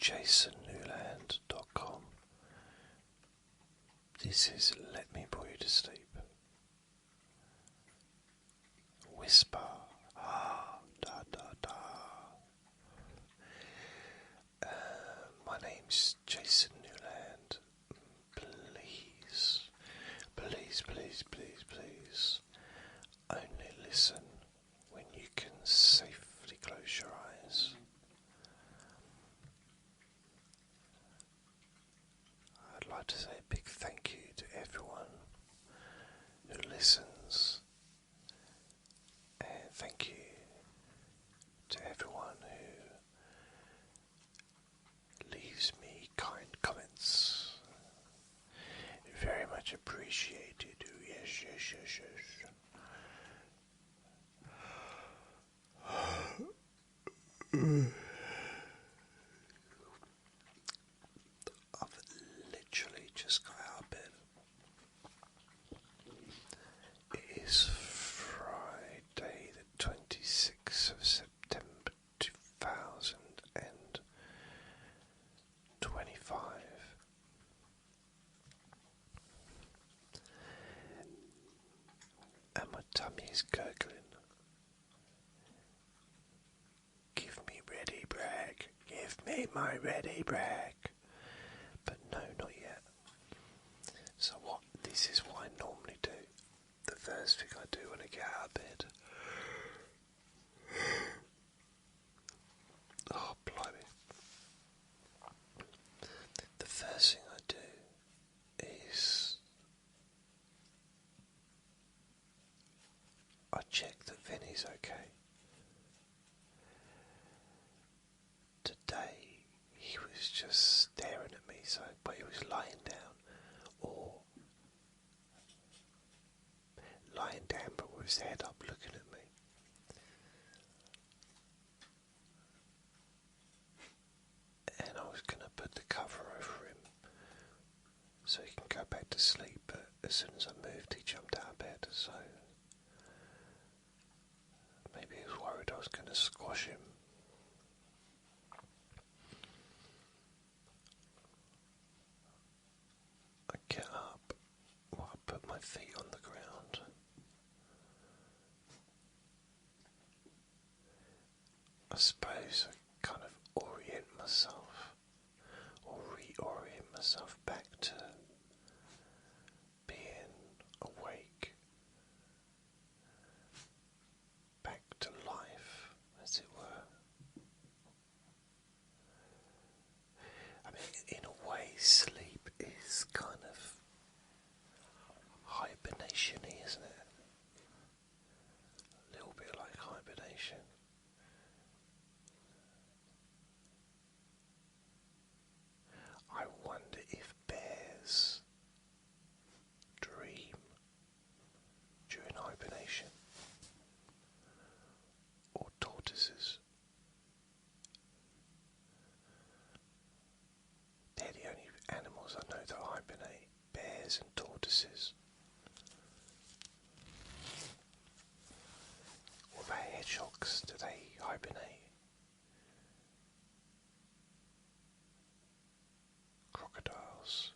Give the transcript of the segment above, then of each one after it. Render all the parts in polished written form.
JasonNewland.com. This is Let Me Bore You to Sleep. Whisper. Da da da. My name's Jason Newland. Please, please, please, please, please, only listen when you can safely close your eyes. I'd like to say a big thank you to everyone who listens, and thank you to everyone who leaves me kind comments. Very much appreciated. Yes, yes, yes, yes. I've literally just got out of bed. It is Friday the 26th of September 2025. And my tummy is gurgling. Give me Ready Brek. Give me my Ready Brek. But no, not yet. So this is what I normally do. The first thing I do when I get out of bed. Oh, blimey. The first thing I do is I check that Vinny's okay. Today he was just staring at me, but he was lying down, or lying down but with his head up looking at me. And I was going to put the cover over him so he can go back to sleep, but as soon as I moved he jumped out of bed, so maybe he was worried I was going to squash him. I get up, I put my feet on the ground. I suppose I kind of orient myself, or reorient myself back to being awake, back to life, as it were. I mean, in a way, sleep is kind of hibernation-y, isn't it? A little bit like hibernation. I wonder if bears dream during hibernation, or tortoises. They're the only animals I know that hibernate, bears and tortoises. What about hedgehogs? Do they hibernate? Crocodiles.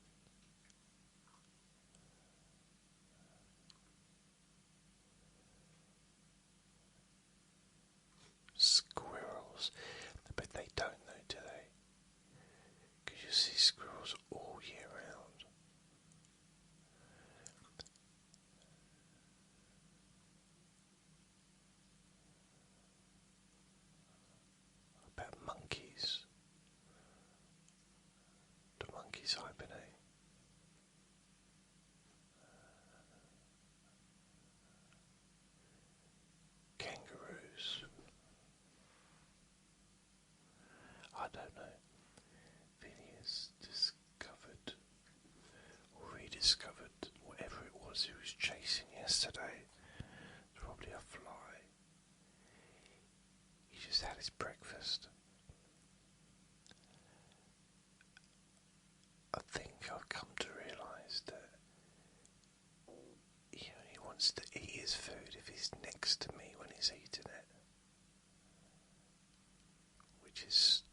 Squirrels. But they don't know, do they? Because you see squirrels all year round. About monkeys. Do monkeys hibernate? Kangaroos. I don't know. Vinny has discovered or rediscovered whatever it was he was chasing yesterday. Probably a fly. He just had his breakfast. I think I've come to realise that he wants to eat his food if he's next to me when he's eating it, which is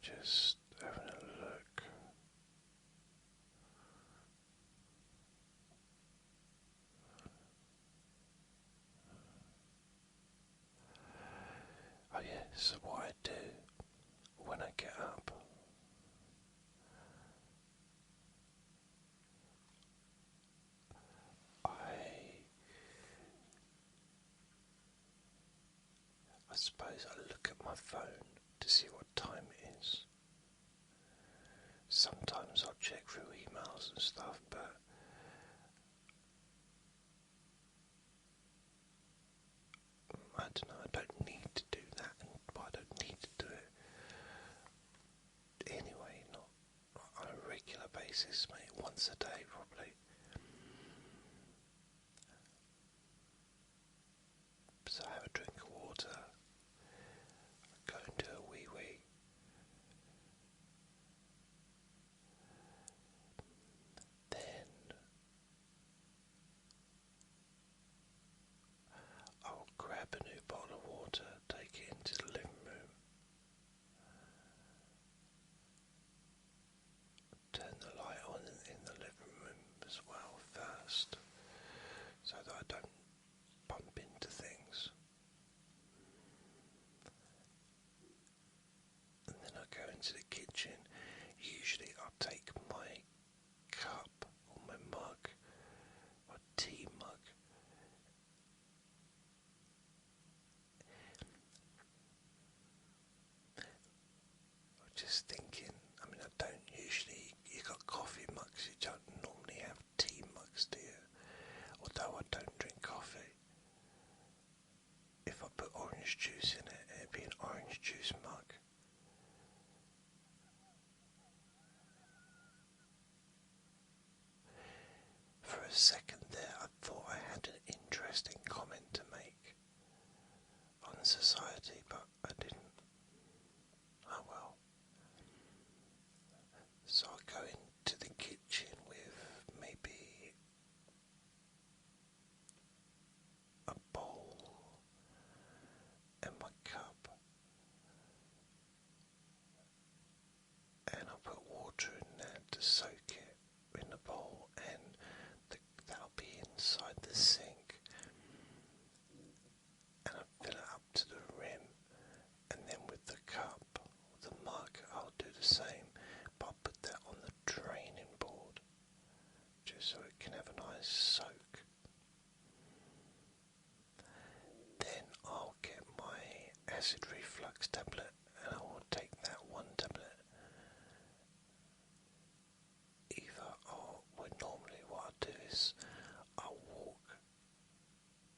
Just having a look. Oh yeah, so what I do when I get up, I suppose I look at my phone to see what time it is. Sometimes I'll check through emails and stuff, but I don't know, I don't need to do that, but I don't need to do it anyway, not on a regular basis, mate, once a day probably. So I have a drink of water, go and do a wee wee. Then I'll grab a new bottle of water, take it into the living room, turn the light on in the living room as well first, so that I don't bump into things. And then I go into the kitchen. Usually I'll take my cup or my mug, or tea mug, just thinking, I mean, I don't usually, you got coffee mugs, you don't normally have tea mugs, do you? Although I don't drink coffee. If I put orange juice in it, it'd be an orange juice mug. For a second there, I thought I had an interesting comment to make on society, but I didn't. Oh well. So I go into the kitchen with maybe a bowl and my cup, and I put water in there to soak it in the bowl, and that'll be inside the sink, and I fill it up to the rim, and then with the cup or the mug I'll do the same, but I'll put that on the draining board just so it can have a nice soak. Then I'll get my acid reflux tablet, and I will take that one tablet. Normally what I do is I'll walk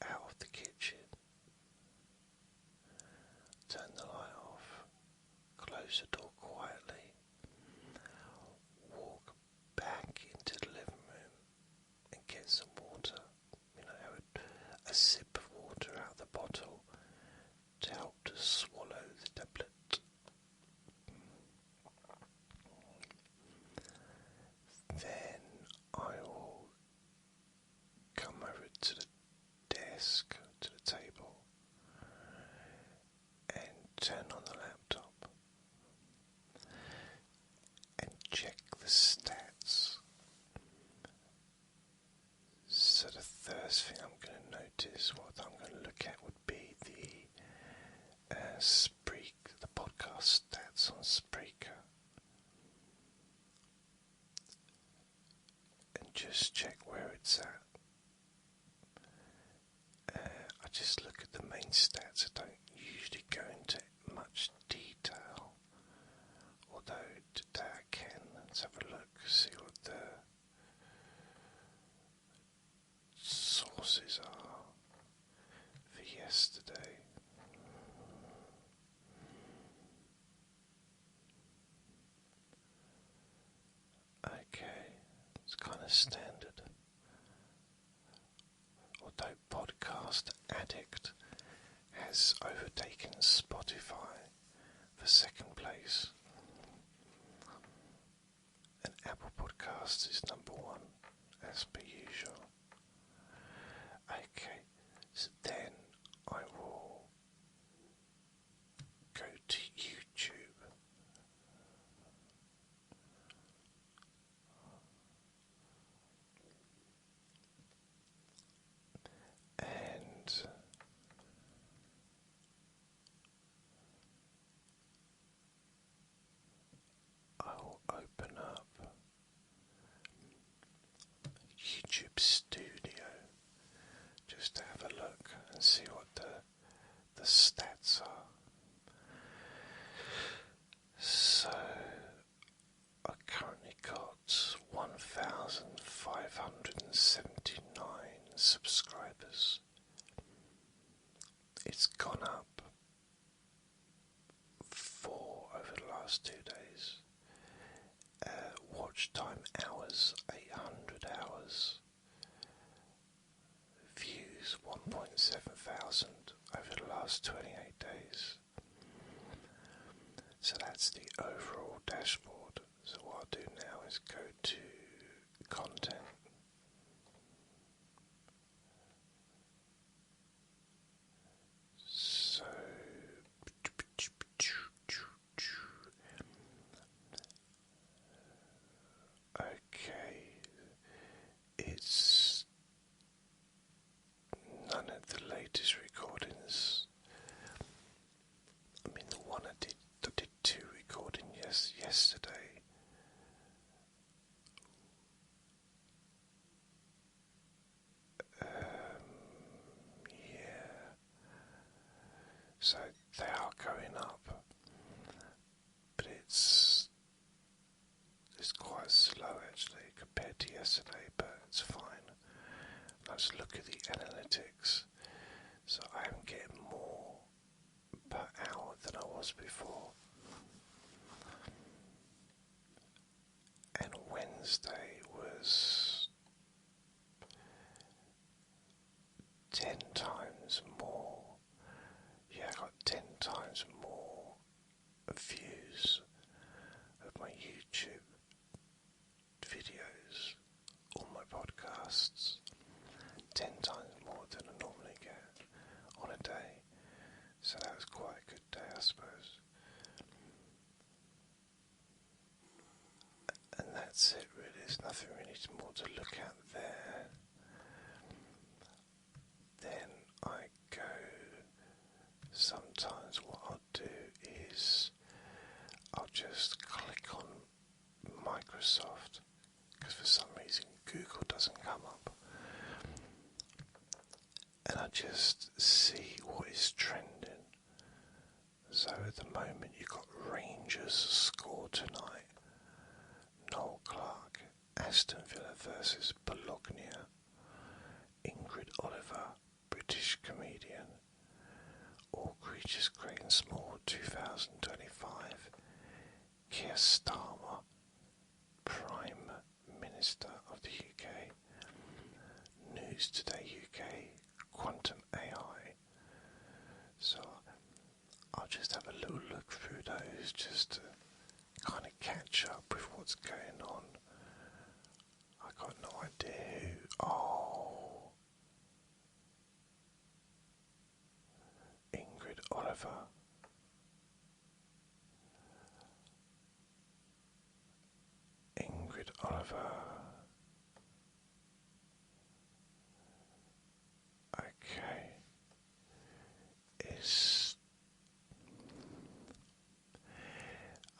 out of the kitchen, turn the light off, close the door quietly, walk back into the living room and get some water, have a sip of water out of the bottle to help to swallow the tablet. Then I will come over to the desk, to the table, and turn on the laptop and check the stats. So the first thing I'm going to notice, what I'm going to look at, would be the the podcast stats on Spreaker, and just check where it's at. I just look at the main stats. I don't usually go into much detail, although today I can. Let's have a look, see what the sources are for yesterday. Okay, it's kind of standard. Although Podcast Addict has overtaken Spotify for second place, and Apple Podcasts is number one, as per usual. Okay, so then I will go to YouTube let's go to content. So okay, it's none of the latest recordings. I mean, the one I did two recordings yesterday. Yeah, so they are going up, but it's quite slow actually compared to yesterday, but it's fine. Let's look at the analytics. So I am getting more per hour than I was before. And Wednesday was 10 times more. Yeah, I got 10 times more views of my YouTube videos, all my podcasts. 10 times more than I normally get on a day. So that was quite a good day, I suppose. And that's it really, there's nothing really more to look at there. Then I go, sometimes what I'll do is I'll just click on Microsoft, because for some reason Google doesn't come up, and I just see what is trending. So at the moment you've got Rangers score tonight, Noel Clark, Aston Villa versus Bologna, Ingrid Oliver, British comedian, All Creatures Great and Small 2025, Keir Starmer, Prime Minister of the UK, News Today UK, Quantum AI. So I'll just have a little look through those just to kind of catch up with what's going on. I got no idea who. Oh, Ingrid Oliver. Ingrid Oliver. Okay.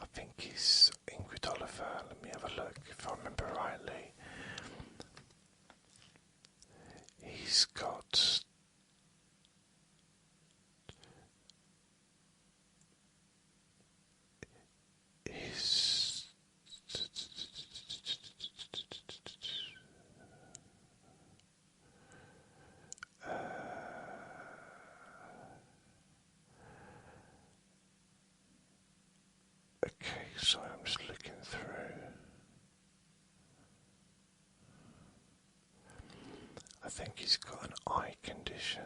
I think it's Ingrid Oliver. Let me have a look if I remember rightly. He's got his okay, so I'm just looking through. I think he's got an eye condition.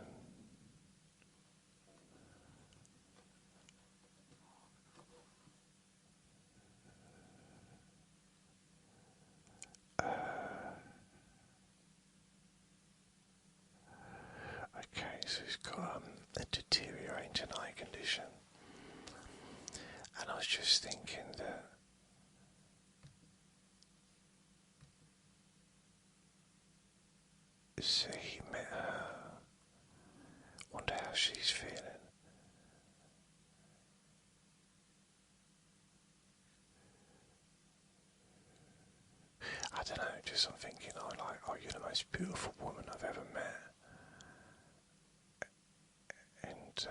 Okay, so he's got a deteriorating eye condition. And I was just thinking that so he met her. Wonder how she's feeling. I don't know, just I'm thinking, oh, you're the most beautiful woman I've ever met. And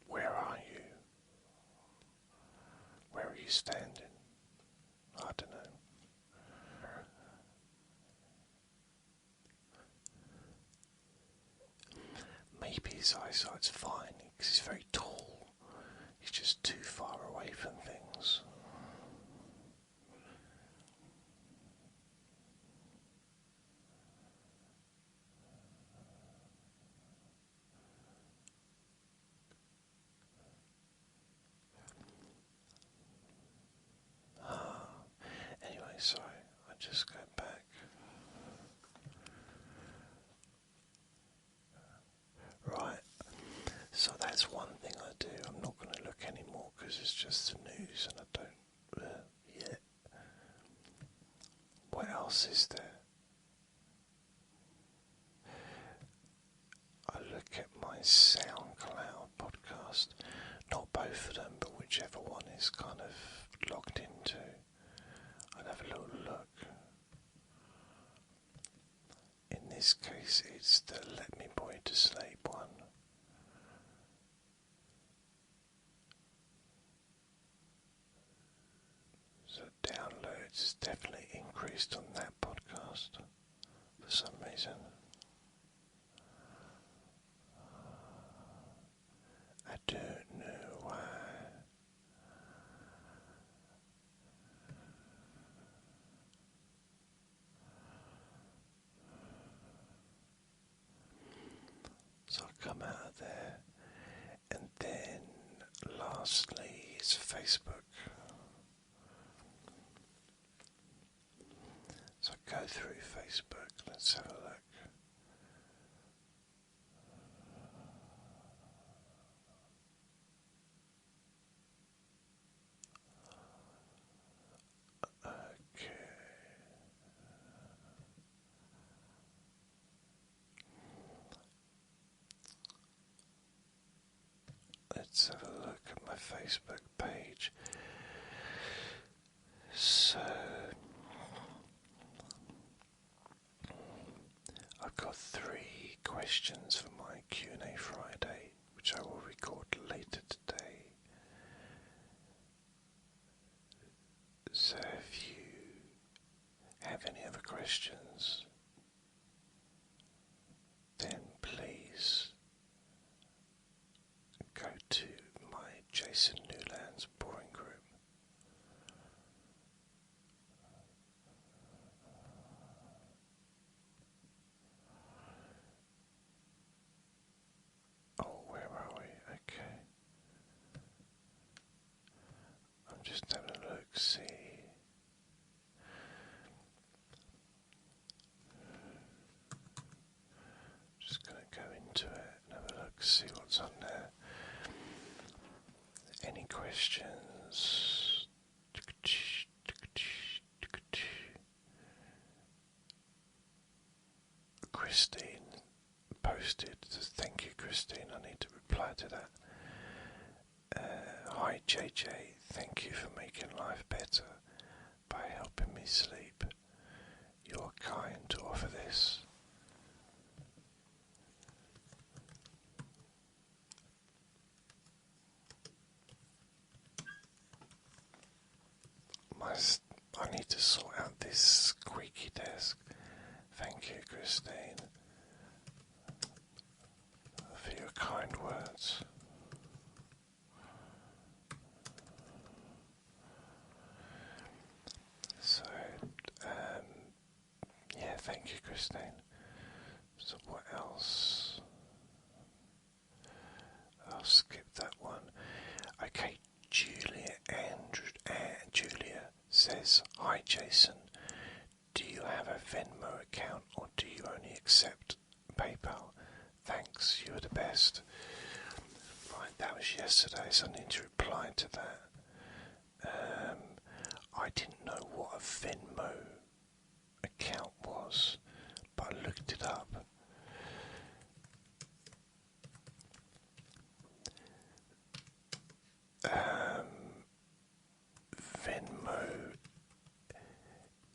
where are you? Where are you standing? I don't know. Maybe his eyesight's fine because he's very tall. He's just too far away from things. just go back. Right, so that's one thing I do. I'm not going to look anymore because it's just the news and I don't. Yeah. What else is there? I look at my SoundCloud podcast, not both of them, but whichever one is kind of logged into. I'll have a little look. In this case, it's the Let Me Boy to Sleep one. So downloads is definitely increased on that podcast for some reason. I don't know why. So I come out of there, and then lastly is Facebook. So I go through Facebook, let's have a look. Okay. Let's have a look at my Facebook page. So I've got 3 questions for my Q&A Friday, which I will record later today. So if you have any other questions, then please go to my Jason Newland's boring group. Oh, where are we? Okay. I'm just having a look, see. Just going to go into it and have a look, see what's on there. Any questions? Christine posted, thank you Christine, I need to reply to that. Hi JJ, thank you for making life better by helping me sleep. You are kind to offer this. I need to sort out this squeaky desk. Thank you, Christine, for your kind words. So, yeah, thank you, Christine. So, what else? I'll skip that one. Okay, Julia says, hi Jason, do you have a Venmo account or do you only accept PayPal? Thanks, you are the best. Right, that was yesterday, so I need to reply to that. I didn't know what a Venmo account was, but I looked it up. Venmo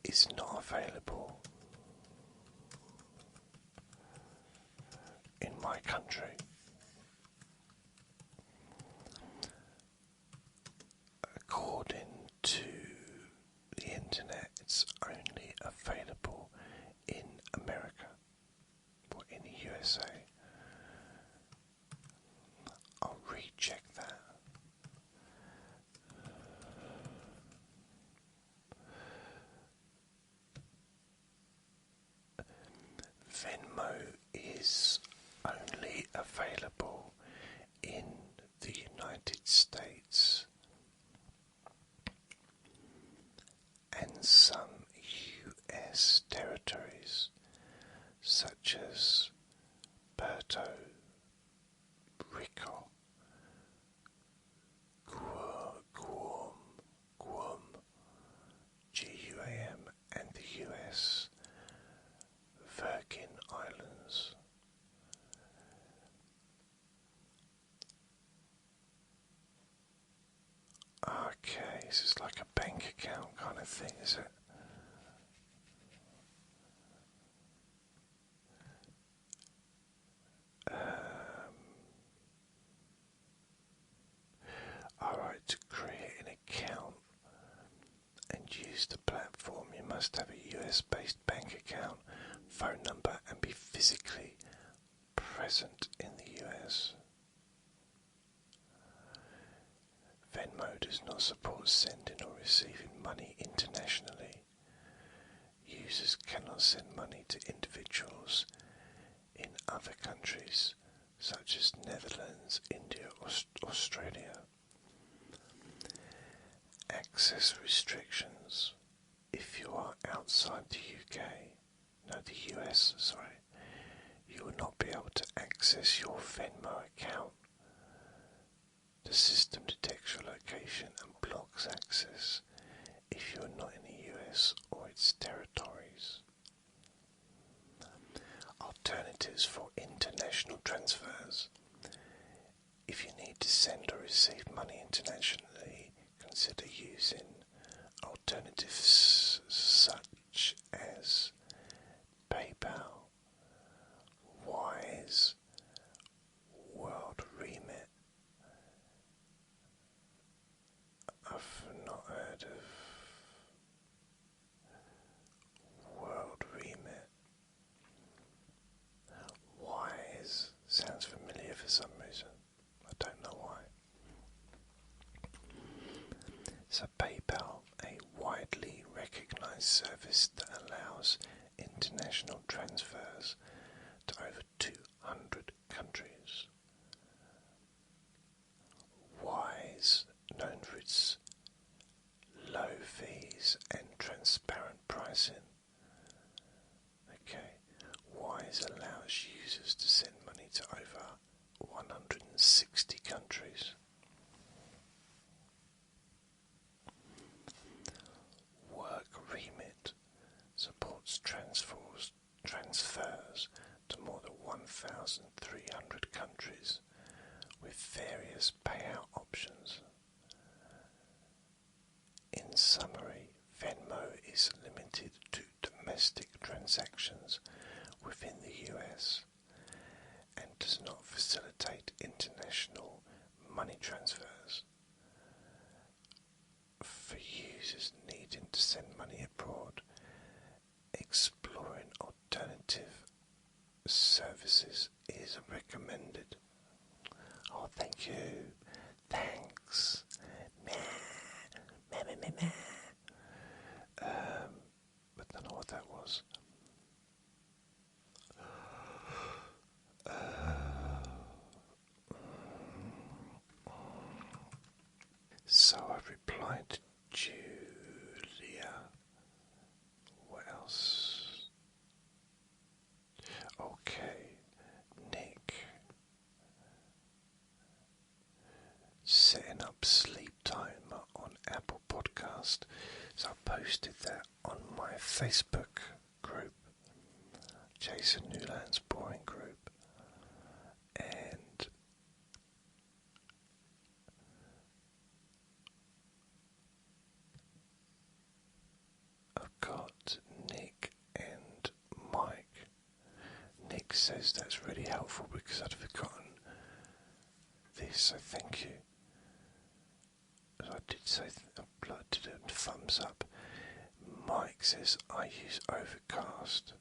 is not available in my country. According to the internet, it's only available in America or in the USA. I'll recheck that. this is like a bank account kind of thing, is it? Alright, to create an account and use the platform, you must have a US-based bank account, phone number, and be physically present in the US. Venmo does not support sending or receiving money internationally. Users cannot send money to individuals in other countries such as Netherlands, India, or Australia. Access restrictions. If you are outside the US, you will not be able to access your Venmo account. The system detects your location and blocks access if you are not in the US or its territories. Alternatives for international transfers. If you need to send or receive money internationally, consider using alternatives such as PayPal, Wise, World Remit. I've not heard of World Remit. Wise sounds familiar for some reason. I don't know why. So PayPal, a widely recognized service that allows international transfers to over 200 countries. Wise, known for its low fees and transparent pricing. Okay, Wise allows users to send money to over 160 countries. Work Remit supports transfers to more than 1,300 countries with various payout options. In summary, Venmo is limited to domestic transactions within the US and does not facilitate international money transfers. For users needing to send money abroad, exploring alternative services is recommended. Oh, thank you. Thanks. But I don't know what that was. So I replied to Julia. What else? Okay, Nick. Setting up sleep timer on Apple Podcast. So I posted that on my Facebook group, Jason Newland's Boring Group, and I've got Nick and Mike. Nick says that's really helpful because I'd forgotten this, so thank you. As I did say, I did a thumbs up. Mike says I use Overcast,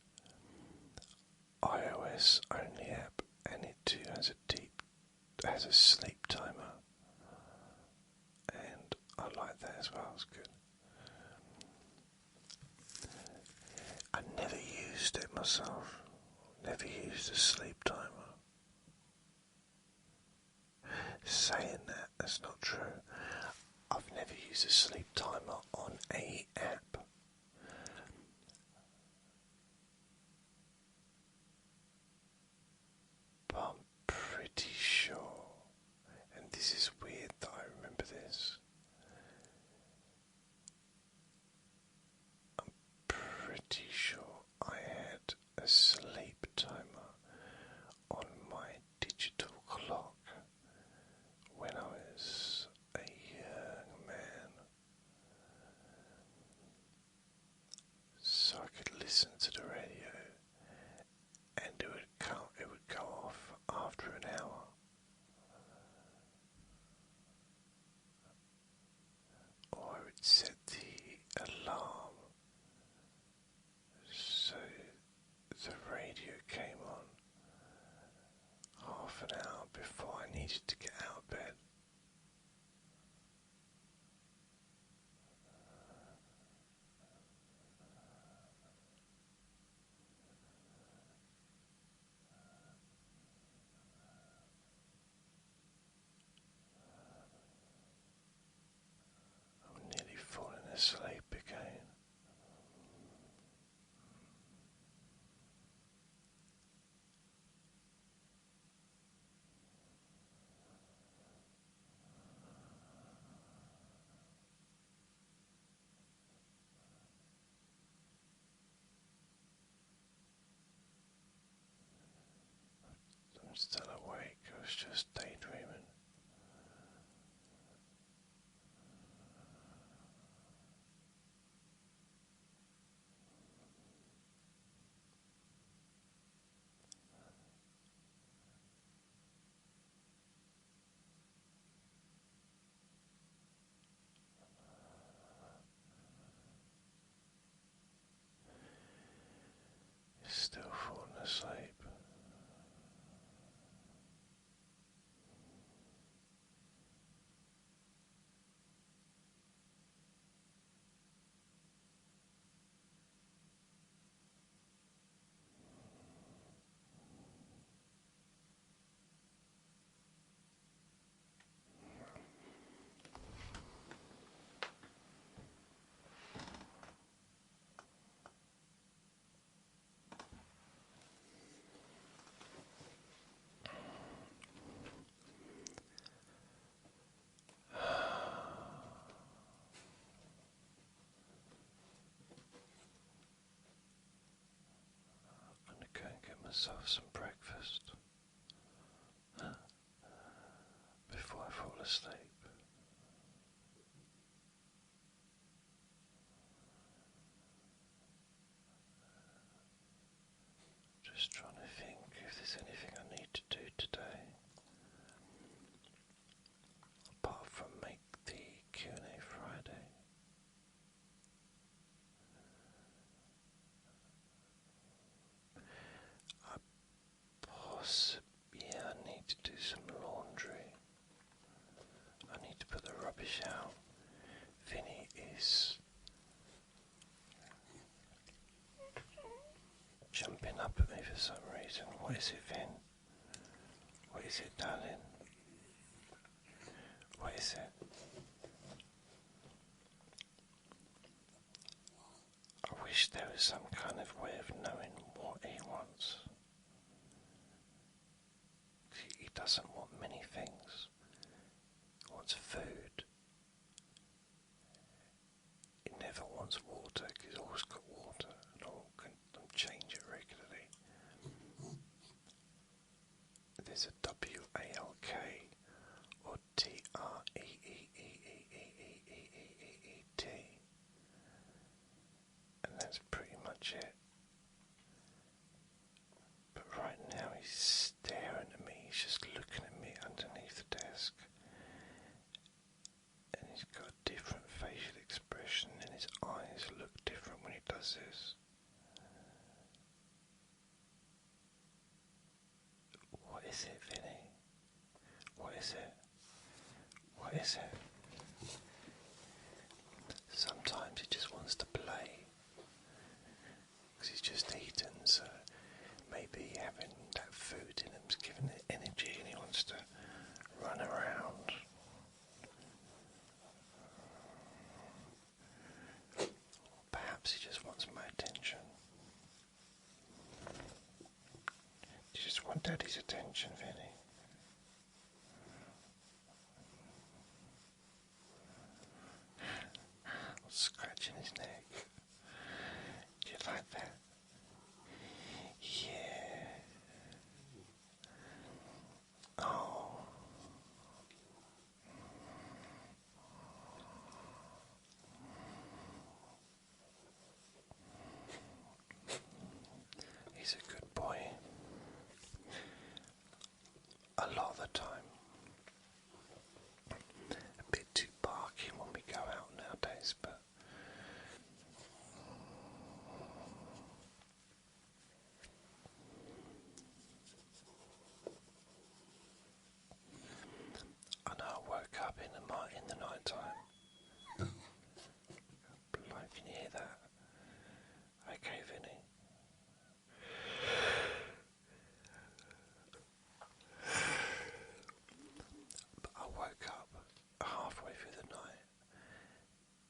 iOS only app, and it too has a sleep timer, and I like that as well. It's good. I never used it myself. Never used a sleep timer. Saying that, that's not true. I've never used a sleep timer on a app. But I'm pretty sure, and this is weird that I remember this, I'm pretty sure I had a sleep timer on my digital clock when I was a young man. I'm still awake, I was just daydreaming. Still falling asleep. I'm gonna go and get myself some breakfast before I fall asleep. Just trying to think if there's anything I need to do today apart from make the Q&A Friday. I need to do some laundry. I need to put the rubbish out. Vinny is jumping up at me for some reason. What is it, Vin? What is it, darling? What is it? I wish there was some kind of way of knowing what he wants. He doesn't want many things. He wants food. He never wants water because he's always got water and I can change it regularly. There's a WALK or TREEEEEEEEEEEET, and that's pretty much it. But right now he's staring at me, he's just looking at me underneath the desk, and he's got a different facial expression and his eyes look different when he does this. What is it, Vinny? What is it? What is it? Sometimes he just wants to play because he's just eaten, so maybe having that food in him's giving it energy and he wants to run around. Perhaps he just wants my attention. Do you just want Daddy's attention, Vinny? Scratching his neck. Do you like that? Yeah. Oh. He's a good boy. A lot of the time. A bit too barky when we go out nowadays, but I know I woke up in the night time. Bloke, can you hear that? Okay, Vinny. But I woke up halfway through the night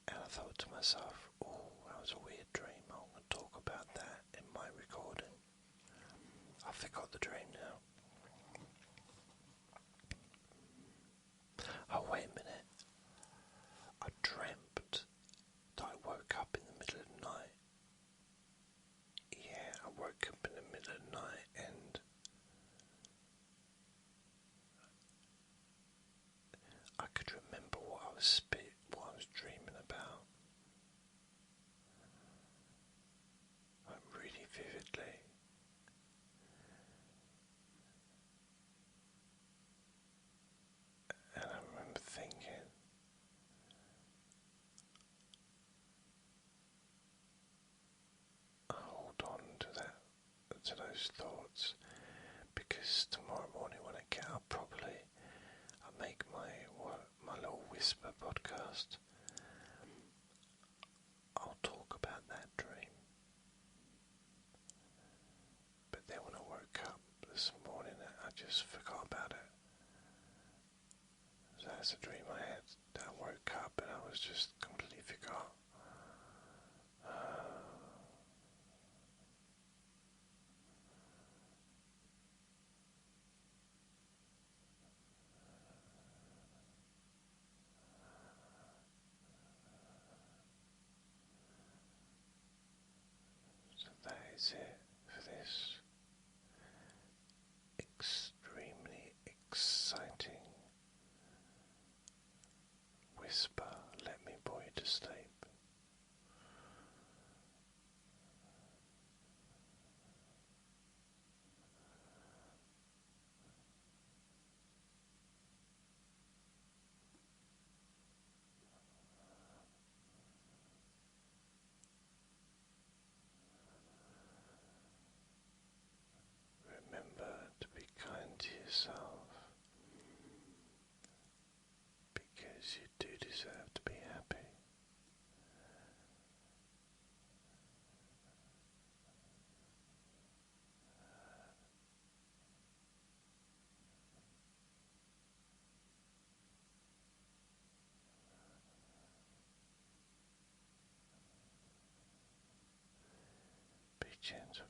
and I thought to myself, oh, that was a weird dream. I'm going to talk about that in my recording. I forgot the dream now. Oh, wait a minute. I dreamt that I woke up in the middle of the night. Yeah, I woke up in the middle of the night and podcast, I'll talk about that dream. But then when I woke up this morning, I just forgot about it. So that's a dream I had. I woke up and I was just completely forgot. So that is it for this extremely exciting whisper, let me bore you to sleep. Remember to be kind to yourself, because you do deserve to be happy. Be gentle